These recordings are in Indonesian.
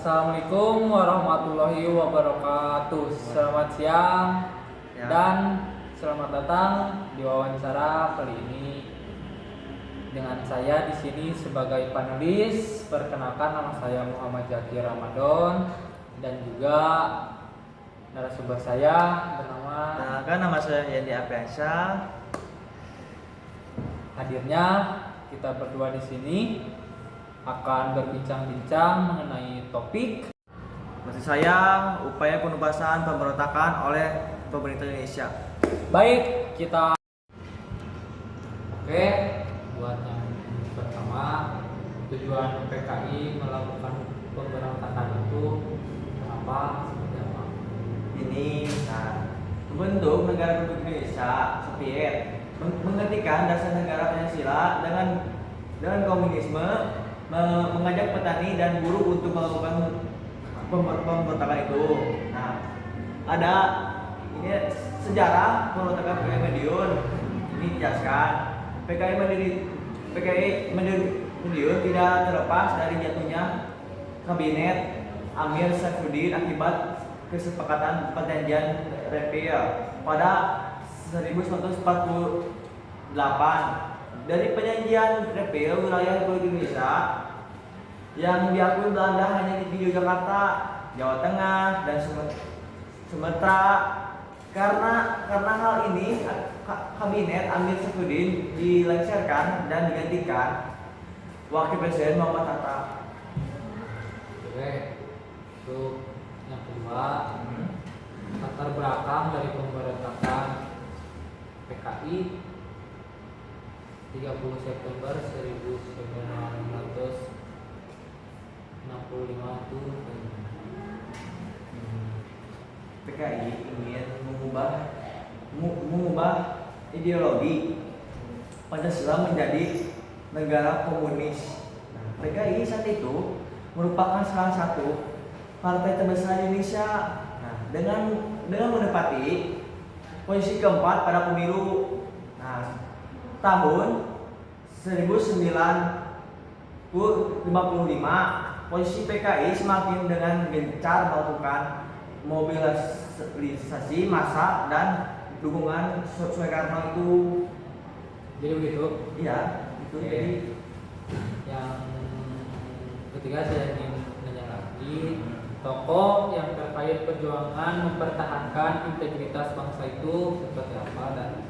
Assalamualaikum warahmatullahi wabarakatuh. Selamat siang dan selamat datang di wawancara kali ini dengan saya di sini sebagai panelis. Perkenalkan, nama saya Muhammad Zaki Ramadan dan juga narasumber saya bernama. Nama saya Yendi Apiansa. Hadirnya kita berdua di sini akan berbincang-bincang mengenai topik Maksud saya upaya penubasan pemberontakan oleh pemerintah Indonesia. Baik, kita buat yang pertama, tujuan PKI melakukan pemberontakan itu kenapa, seperti apa? Ini membentuk negara Republik Indonesia Soviet menghentikan dasar negara Pancasila dengan komunisme, mengajak petani dan buruh untuk melakukan pemberontakan itu. Nah, ada ini sejarah pemberontakan PKI Madiun. Ini dijelaskan. PKI Madiun tidak terlepas dari jatuhnya kabinet Amir Saifuddin akibat kesepakatan perjanjian Repeal pada 1948. Dari perjanjian Repeal, wilayah Republik Indonesia yang diakui Belanda hanya di Yogyakarta, Jawa Tengah, dan Sumatera. Karena hal ini, kabinet Amir Saifuddin dilengsarkan dan digantikan Wakil Presiden Muhammad Hatta. Untuk yang kedua, latar belakang dari pemberontakan PKI 30 September 1965 itu. PKI ingin mengubah ideologi Pancasila menjadi negara komunis. PKI saat itu merupakan salah satu partai terbesar di Indonesia. Dengan menempati posisi keempat pada pemilu tahun 1955, posisi PKI semakin dengan gencar melakukan mobilisasi massa dan dukungan Soekarno itu. Jadi begitu? Iya, itu. Jadi yang ketiga saya ingin nanya lagi, tokoh yang terkait perjuangan mempertahankan integritas bangsa itu seperti apa dan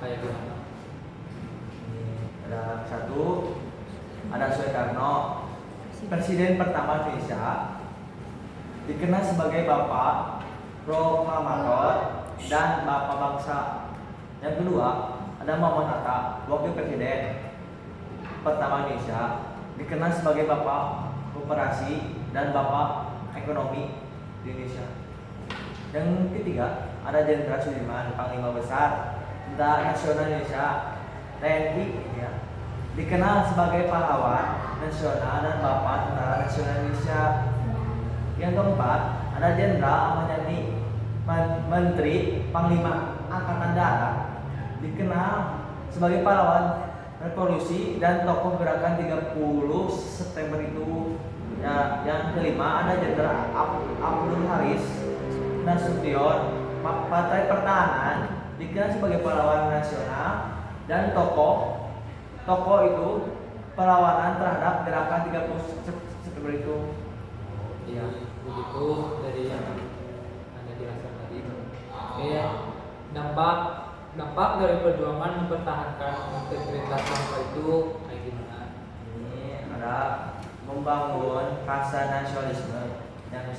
kayak gimana? Ada Soekarno, presiden pertama Indonesia, dikenal sebagai Bapak Proklamator dan Bapak Bangsa. Yang kedua, ada Muhammad Hatta, wakil presiden pertama Indonesia, dikenal sebagai Bapak Koperasi dan Bapak Ekonomi di Indonesia. Yang ketiga, ada Jenderal Sudirman, Panglima Besar Tentara Nasional Indonesia TNI, dikenal sebagai pahlawan nasional dan Bapak Tentara Nasional Indonesia. Yang keempat, ada Jenderal Ahmad Yani, Menteri Panglima Angkatan Darat, dikenal sebagai pahlawan revolusi dan tokoh gerakan 30 September itu. Yang kelima, ada Jenderal Abdul Haris Nasution, Partai Pertahanan, dikenal sebagai pahlawan nasional dan tokoh itu perlawanan terhadap gerakan 30 September itu. Iya, begitu dari yang Anda jelaskan tadi. Dampak dari perjuangan mempertahankan integritas bangsa itu kayak gimana? Ini ada membangun rasa nasionalisme. Yang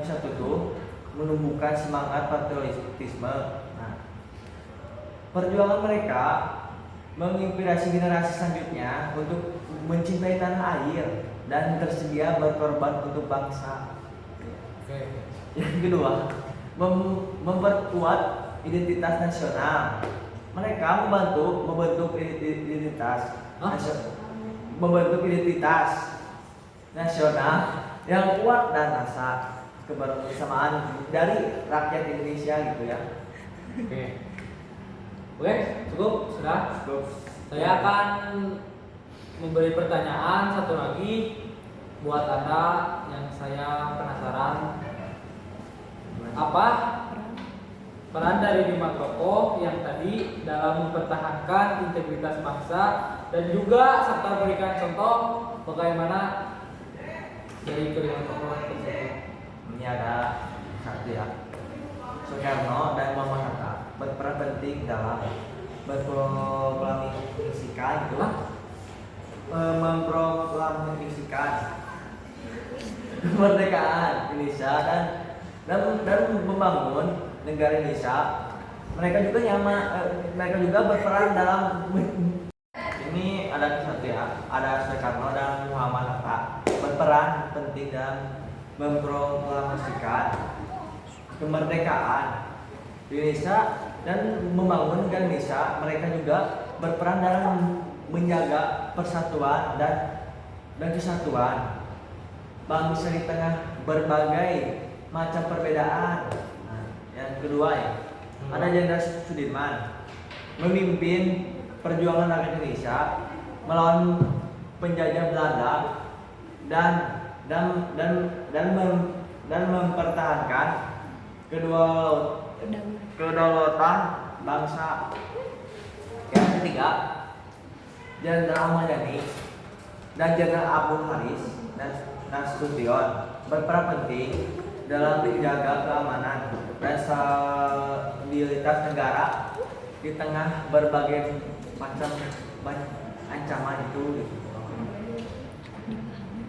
satu itu menumbuhkan semangat patriotisme. Perjuangan mereka menginspirasi generasi selanjutnya untuk mencintai tanah air dan tersedia berkorban untuk bangsa. Yang kedua, memperkuat identitas nasional. Mereka membentuk identitas nasional yang kuat dan rasa kebersamaan dari rakyat Indonesia gitu ya. Oke, cukup, sudah. Saya akan memberi pertanyaan satu lagi. buat Anda yang saya penasaran, apa peran dari 5 tokoh yang tadi dalam mempertahankan integritas bangsa dan juga serta berikan contoh bagaimana dari kelima tokoh tersebut. Ini ada satu ya. Soekarno dan Muhammad Hatta berperan penting dalam memproklamasikan kemerdekaan Indonesia dan membangun negara Indonesia. Mereka juga berperan dalam ini ada satu ya, ada Soekarno dan Muhammad Hatta berperan penting dalam memproklamasikan kemerdekaan Indonesia dan membangun negara Indonesia. Mereka juga berperan dalam menjaga persatuan dan kesatuan bangsa di tengah berbagai macam perbedaan. Nah, yang kedua ya, ada Jenderal Sudirman memimpin perjuangan rakyat Indonesia melawan penjajah Belanda dan mempertahankan kedaulatan bangsa. Yang ketiga, Jenderal Ahmad Yani dan Jenderal Abdul Haris Nasution berperan penting dalam menjaga keamanan dan stabilitas negara di tengah berbagai macam ancaman itu.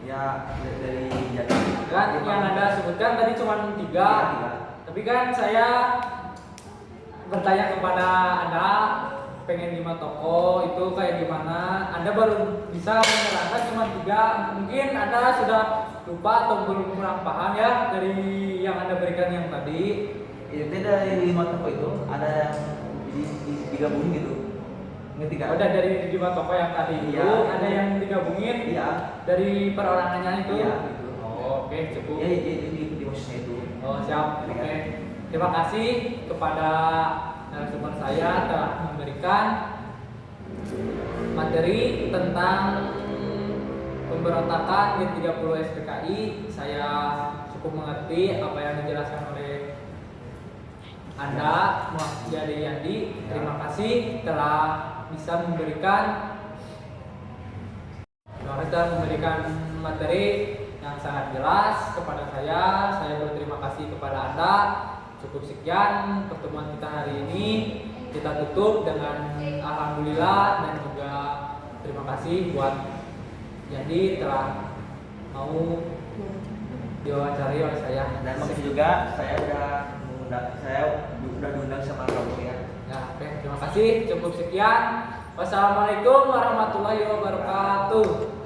Ya dari Kan yang Anda sebutkan tadi cuma 3. Tapi kan saya bertanya kepada Anda pengen 5 tokoh itu kayak gimana. Anda baru bisa menerangkan cuma 3. Mungkin Anda sudah lupa atau belum kurang paham ya dari yang Anda berikan yang tadi. Itu dari 5 tokoh itu ada yang digabungin gitu. Ketiga. Ada dari 5 tokoh yang tadi itu, ada yang digabungin. Iya. Dari perorangannya itu. Iya, gitu. Oh, oke, cukup. Ya, di posisinya itu. Oh, siap. Oke. Terima kasih kepada narasumber saya telah memberikan materi tentang pemberontakan G30 SPKI. Saya cukup mengerti apa yang dijelaskan oleh Anda, Muhammad Yandi. Terima kasih telah bisa memberikan materi yang sangat jelas kepada saya. Saya berterima kasih kepada Anda. Cukup sekian pertemuan kita hari ini. Kita tutup dengan alhamdulillah dan juga terima kasih buat Yandi telah mau diwawancari oleh saya. Dan maksud juga saya udah diundang sama kamu ya. Ya, oke, terima kasih. Cukup sekian. Wassalamualaikum warahmatullahi wabarakatuh.